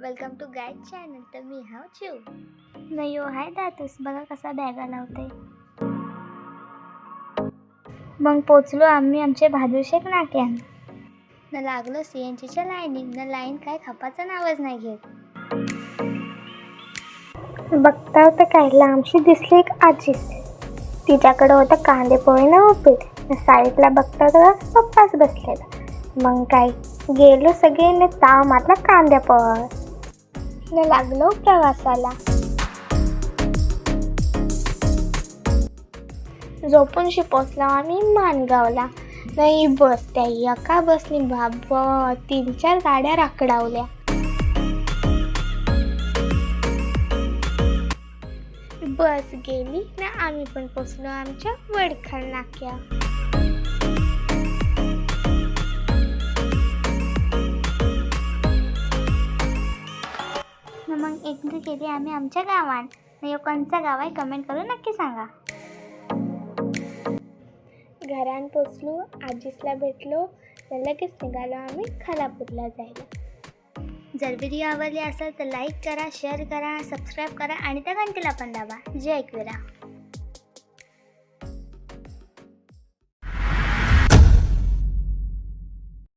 Welcome to guide channel. तर मी हा चिव नाही हो हाय दातूस बघा कसा बॅगा लावते. मग पोचलो आम्ही आमच्या भादुशेक नाक्यान. न लागलो CNGच्या लाईनीत. न लाईन काय खपाचं नावच नाही घेत. बघता तर काय लांबशी दिसली एक आजीच. तिच्याकडं होतं कांदे पोहे ना उपीट. साईडला बघता तर पप्पाच बसलेला. मग काय गेलो सगळे न ताव मारला कांद्या पोहे. न लागलो प्रवासाला. झोपून पोचलो आम्ही माणगावला. नाही बस त्या एका बसनी बाबा 3-4 गाड्या राखडावल्या. बस गेली ना आम्ही पण पोचलो आमच्या वडखल नाक्या. मग एंट्री केली आम्ही आमच्या गावात. कोणचं गाव आहे कमेंट करून नक्की सांगा. घरात पोचलो आजीसला भेटलो. लगेच निघालो आम्ही खालापूरला जायला. जर व्हिडिओ आवडली असेल तर लाईक करा, शेअर करा, सबस्क्राईब करा आणि त्या घंटीला पण दाबा. जय एकविरा.